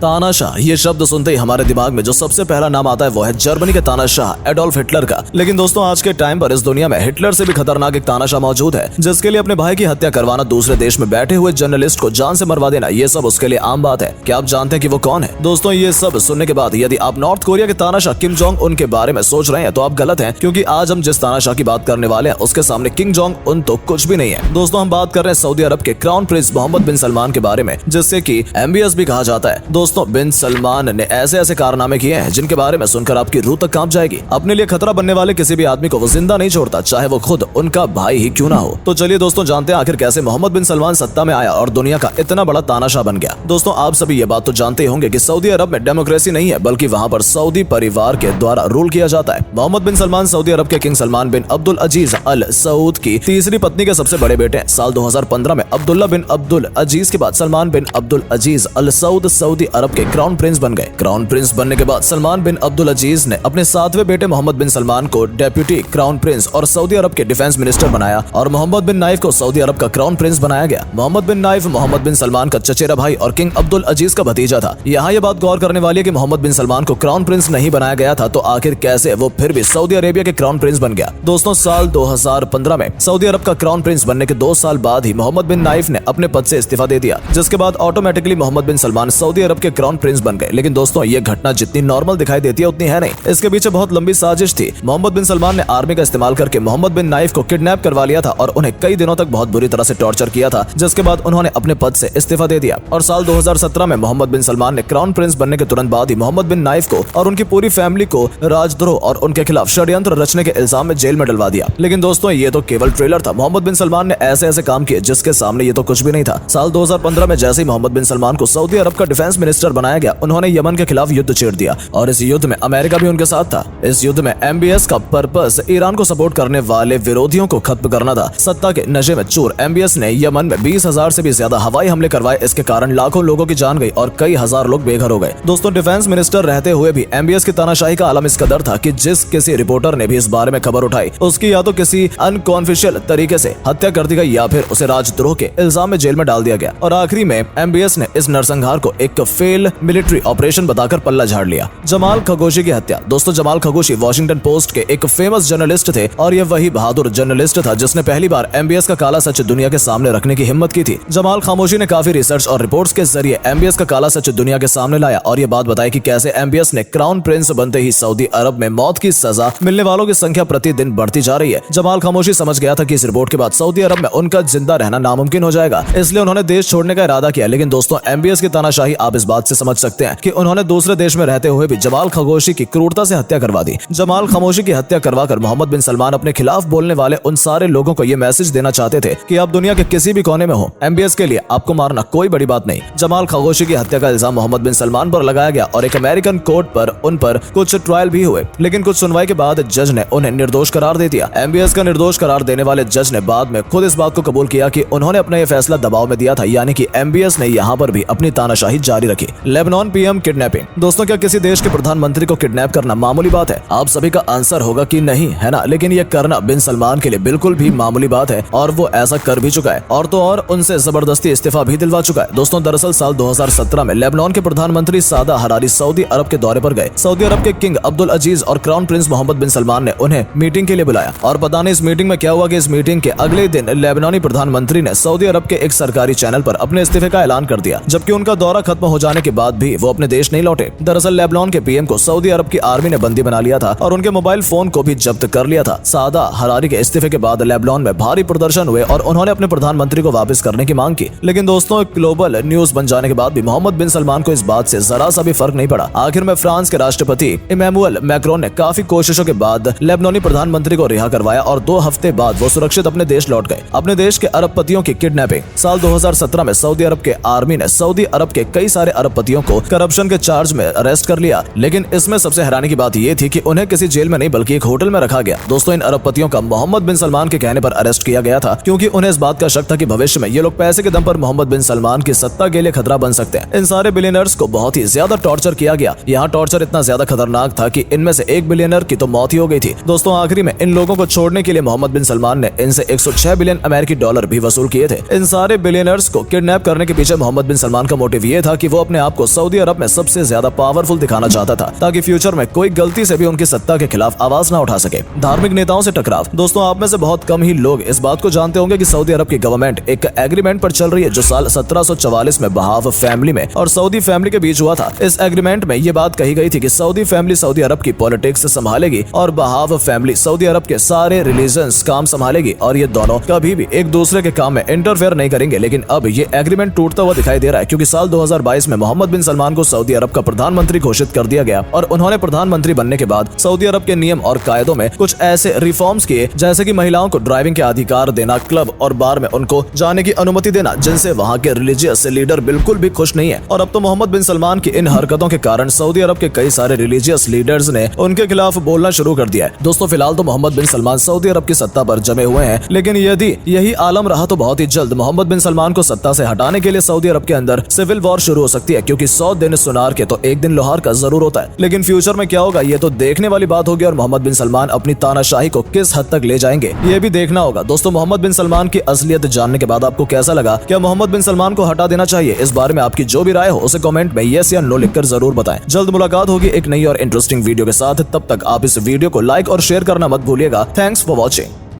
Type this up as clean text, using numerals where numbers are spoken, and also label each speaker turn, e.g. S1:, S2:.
S1: तानाशाह, ये शब्द सुनते ही हमारे दिमाग में जो सबसे पहला नाम आता है वो है जर्मनी के तानाशाह एडोल्फ हिटलर का। लेकिन दोस्तों आज के टाइम पर इस दुनिया में हिटलर से भी खतरनाक एक तानाशाह मौजूद है, जिसके लिए अपने भाई की हत्या करवाना, दूसरे देश में बैठे हुए जर्नलिस्ट को जान से मरवा देना, ये सब उसके लिए आम बात है। क्या आप जानते हैं कि वो कौन है? दोस्तों ये सब सुनने के बाद यदि आप नॉर्थ कोरिया के तानाशाह किम जोंग उन के बारे में सोच रहे हैं तो आप गलत हैं, क्योंकि आज हम जिस तानाशाह की बात करने वाले हैं उसके सामने किम जोंग उन तो कुछ भी नहीं है। दोस्तों हम बात कर रहे हैं सऊदी अरब के क्राउन प्रिंस मोहम्मद बिन सलमान के बारे में, जिससे कि MBS भी कहा जाता है। दोस्तों बिन सलमान ने ऐसे ऐसे कारनामे किए हैं जिनके बारे में सुनकर आपकी रूह तक कांप जाएगी। अपने लिए खतरा बनने वाले किसी भी आदमी को वो जिंदा नहीं छोड़ता, चाहे वो खुद उनका भाई ही क्यों ना हो। तो चलिए दोस्तों जानते हैं आखिर कैसे मोहम्मद बिन सलमान सत्ता में आया और दुनिया का इतना बड़ा तानाशाह बन गया। दोस्तों आप सभी ये बात तो जानते होंगे कि सऊदी अरब में डेमोक्रेसी नहीं है, बल्कि वहाँ पर सऊदी परिवार के द्वारा रूल किया जाता है। मोहम्मद बिन सलमान सऊदी अरब के किंग सलमान बिन अब्दुल अजीज अल सऊद की तीसरी पत्नी के सबसे बड़े बेटे हैं। साल 2015 में अब्दुल्ला बिन अब्दुल अजीज के बाद सलमान बिन अब्दुल अजीज अल सऊद सऊदी अरब के क्राउन प्रिंस बन गए। क्राउन प्रिंस बनने के बाद सलमान बिन अब्दुल अजीज ने अपने 7वें बेटे मोहम्मद बिन सलमान को डेप्यूटी क्राउन प्रिंस और सऊदी अरब के डिफेंस मिनिस्टर बनाया और मोहम्मद बिन नाइफ को सऊदी अरब का क्राउन प्रिंस बनाया गया। मोहम्मद बिन नाइफ मोहम्मद बिन सलमान का चचेरा भाई और किंग अब्दुल अजीज का भतीजा था। यहाँ ये बात गौर करने वाली है कि मोहम्मद बिन सलमान को क्राउन प्रिंस नहीं बनाया गया था, तो आखिर कैसे वो फिर भी सऊदी अरेबिया के क्राउन प्रिंस बन गया। दोस्तों साल 2015 में सऊदी अरब का क्राउन प्रिंस बनने के 2 साल बाद ही मोहम्मद बिन नाइफ ने अपने पद से इस्तीफा दे दिया, जिसके बाद ऑटोमेटिकली मोहम्मद बिन सलमान सऊदी अरब के क्राउन प्रिंस बन गए। लेकिन दोस्तों ये घटना जितनी नॉर्मल दिखाई देती है उतनी है नहीं, इसके पीछे बहुत लंबी साजिश थी। मोहम्मद बिन सलमान ने आर्मी का इस्तेमाल करके मोहम्मद बिन नाइफ को किडनैप करवा लिया था और उन्हें कई दिनों तक बहुत बुरी तरह से टॉर्चर किया था, जिसके बाद उन्होंने अपने पद से इस्तीफा दे दिया। और साल 2017 में मोहम्मद बिन सलमान ने क्राउन प्रिंस बनने के तुरंत बाद ही मोहम्मद बिन नाइफ को और उनकी पूरी फैमिली को राजद्रोह और उनके खिलाफ षड्यंत्र रचने के इल्जाम में जेल में डलवा दिया। लेकिन दोस्तों ये तो केवल ट्रेलर था। मोहम्मद बिन सलमान ने ऐसे ऐसे काम किए जिसके सामने ये तो कुछ भी नहीं था। साल 2015 में जैसे ही मोहम्मद बिन सलमान को सऊदी अरब का डिफेंस मिनिस्टर बनाया गया, उन्होंने यमन के खिलाफ युद्ध छेड़ दिया और इस युद्ध में अमेरिका भी उनके साथ था। इस युद्ध में MBS का पर्पस ईरान को सपोर्ट करने वाले विरोधियों को खत्म करना था। सत्ता के नशे में चूर MBS ने यमन में 20,000 से भी ज्यादा हवाई हमले करवाए। इसके कारण लाखों लोगों की जान गई और कई हजार लोग बेघर हो गए। दोस्तों डिफेंस मिनिस्टर रहते हुए भी MBS की तानाशाही का आलम इस कदर था कि जिस किसी रिपोर्टर ने भी इस बारे में खबर उठाई उसकी या तो किसी अनकॉन्फिशियल तरीके से हत्या कर दी गई या फिर उसे राजद्रोह के इल्जाम में जेल में डाल दिया गया। और आखिरी में MBS ने इस नरसंहार को एक फेल मिलिट्री ऑपरेशन बताकर पल्ला झाड़ लिया। जमाल खशोगी की हत्या। दोस्तों जमाल खशोगी वॉशिंगटन पोस्ट के एक फेमस जर्नलिस्ट थे और ये वही बहादुर जर्नलिस्ट था जिसने पहली बार MBS का काला सच दुनिया के सामने रखने की हिम्मत की थी। जमाल खशोगी ने काफी रिसर्च और रिपोर्ट्स के जरिए MBS का काला सच दुनिया के सामने लाया और ये बात बताई कि कैसे MBS ने क्राउन प्रिंस बनते ही सऊदी अरब में मौत की सजा मिलने वालों की संख्या प्रतिदिन बढ़ती जा रही है। जमाल खशोगी समझ गया था कि इस रिपोर्ट के बाद सऊदी अरब में उनका जिंदा रहना नामुमकिन हो जाएगा, इसलिए उन्होंने देश छोड़ने का इरादा किया। लेकिन दोस्तों MBS की तानाशाही आप इस बात से समझ सकते हैं कि उन्होंने दूसरे देश में रहते हुए भी जमाल खशोगी की क्रूरता से हत्या करवा दी। जमाल खशोगी की हत्या करवाकर मोहम्मद बिन सलमान अपने खिलाफ बोलने वाले उन सारे लोगों को ये मैसेज देना चाहते थे कि आप दुनिया के किसी भी कोने में हो, MBS के लिए आपको मारना कोई बड़ी बात नहीं। जमाल खशोगी की हत्या का इल्जाम मोहम्मद बिन सलमान पर लगाया गया और एक अमेरिकन कोर्ट पर उन पर कुछ ट्रायल भी हुए, लेकिन कुछ सुनवाई के बाद जज ने उन्हें निर्दोष करार दे दिया। MBS का निर्दोष करार देने वाले जज ने बाद में खुद इस बात को कबूल किया कि उन्होंने अपना ये फैसला दबाव में दिया था, यानी कि MBS ने यहाँ पर भी अपनी तानाशाही जारी रखी। Lebanon PM kidnapping. दोस्तों क्या किसी देश के प्रधानमंत्री को किडनैप करना मामूली बात है? आप सभी का आंसर होगा कि नहीं, है ना? लेकिन ये करना बिन सलमान के लिए बिल्कुल भी मामूली बात है और वो ऐसा कर भी चुका है और तो और उनसे जबरदस्ती इस्तीफा भी दिलवा चुका है। दोस्तों दरअसल साल 2017 में लेबनान के प्रधानमंत्री सादा हरारी सऊदी अरब के दौरे पर गए। सऊदी अरब के किंग अब्दुल अजीज और क्राउन प्रिंस मोहम्मद बिन सलमान ने उन्हें मीटिंग के लिए बुलाया और पता नहीं इस मीटिंग में क्या हुआ कि इस मीटिंग के अगले दिन लेबनानी प्रधानमंत्री ने सऊदी अरब के एक सरकारी चैनल पर अपने इस्तीफे का ऐलान कर दिया, जबकि उनका दौरा खत्म हो जाने के बाद भी वो अपने देश नहीं लौटे। दरअसल लेबनान के PM को सऊदी अरब की आर्मी ने बंदी बना लिया था और उनके मोबाइल फोन को भी जब्त कर लिया था। सादा हरारी के इस्तीफे के बाद लेबनान में भारी प्रदर्शन हुए और उन्होंने अपने प्रधानमंत्री को वापस करने की मांग की। लेकिन दोस्तों ग्लोबल न्यूज बन जाने के बाद भी मोहम्मद बिन सलमान को इस बात से जरा सा भी फर्क नहीं पड़ा। आखिर में फ्रांस के राष्ट्रपति इमैनुअल मैक्रोन ने काफी कोशिशों के बाद लेबनानी प्रधानमंत्री को रिहा करवाया और 2 हफ्ते बाद वो सुरक्षित अपने देश लौट गए। अपने देश के अरबपतियों की किडनैपिंग। साल 2017 में सऊदी अरब के आर्मी ने सऊदी अरब के कई सारे अरबपतियों को करप्शन के चार्ज में अरेस्ट कर लिया, लेकिन इसमें सबसे हैरानी की बात ये थी कि उन्हें किसी जेल में नहीं बल्कि एक होटल में रखा गया। दोस्तों इन अरबपतियों का मोहम्मद बिन सलमान के कहने पर अरेस्ट किया गया था, क्योंकि उन्हें इस बात का शक था कि भविष्य में ये लोग पैसे के दम पर मोहम्मद बिन सलमान की सत्ता के लिए खतरा बन सकते हैं। इन सारे बिलियनर्स को बहुत ही ज्यादा टॉर्चर किया गया। यहाँ टॉर्चर इतना ज्यादा खतरनाक था कि इनमें से एक बिलियनर की तो मौत ही हो गई थी। दोस्तों आखिरी में इन लोगों को छोड़ने के लिए मोहम्मद बिन सलमान ने इनसे 106 बिलियन अमेरिकी डॉलर भी वसूल किए थे। इन सारे बिलियनर्स को किडनैप करने के पीछे मोहम्मद बिन सलमान का मोटिव ये था कि वो अपने अपने आप को सऊदी अरब में सबसे ज्यादा पावरफुल दिखाना चाहता था, ताकि फ्यूचर में कोई गलती से भी उनकी सत्ता के खिलाफ आवाज ना उठा सके। धार्मिक नेताओं से टकराव। दोस्तों, आप में से बहुत कम ही लोग इस बात को जानते होंगे कि सऊदी अरब की गवर्नमेंट एक एग्रीमेंट पर चल रही है जो साल 1744 में बहाव फैमिली में और सऊदी फैमिली के बीच हुआ था। इस एग्रीमेंट में ये बात कही गई थी कि सऊदी फैमिली सऊदी अरब की पॉलिटिक्स संभालेगी और बहाव फैमिली सऊदी अरब के सारे रिलीजन्स काम संभालेगी और ये दोनों कभी भी एक दूसरे के काम में इंटरफेयर नहीं करेंगे। लेकिन अब ये एग्रीमेंट टूटता हुआ दिखाई दे रहा है, क्योंकि साल 2022 में मोहम्मद बिन सलमान को सऊदी अरब का प्रधानमंत्री घोषित कर दिया गया और उन्होंने प्रधानमंत्री बनने के बाद सऊदी अरब के नियम और कायदों में कुछ ऐसे रिफॉर्म्स किए, जैसे कि महिलाओं को ड्राइविंग के अधिकार देना, क्लब और बार में उनको जाने की अनुमति देना, जिनसे वहाँ के रिलीजियस लीडर बिल्कुल भी खुश नहीं है। और अब तो मोहम्मद बिन सलमान की इन हरकतों के कारण सऊदी अरब के कई सारे रिलीजियस लीडर्स ने उनके खिलाफ बोलना शुरू कर दिया है। दोस्तों, फिलहाल तो मोहम्मद बिन सलमान सऊदी अरब की सत्ता पर जमे हुए हैं, लेकिन यदि यही आलम रहा तो बहुत ही जल्द मोहम्मद बिन सलमान को सत्ता से हटाने के लिए सऊदी अरब के अंदर सिविल वॉर शुरू हो सकती है, क्योंकि 100 दिन सुनार के तो एक दिन लोहार का जरूर होता है। लेकिन फ्यूचर में क्या होगा ये तो देखने वाली बात होगी, और मोहम्मद बिन सलमान अपनी तानाशाही को किस हद तक ले जाएंगे ये भी देखना होगा। दोस्तों, मोहम्मद बिन सलमान की असलियत जानने के बाद आपको कैसा लगा? क्या मोहम्मद बिन सलमान को हटा देना चाहिए? इस बारे में आपकी जो भी राय हो उसे कमेंट में यस या नो लिखकर जरूर बताएं। जल्द मुलाकात होगी एक नई और इंटरेस्टिंग वीडियो के साथ। तब तक आप इस वीडियो को लाइक और शेयर करना मत भूलिएगा। Thanks for watching.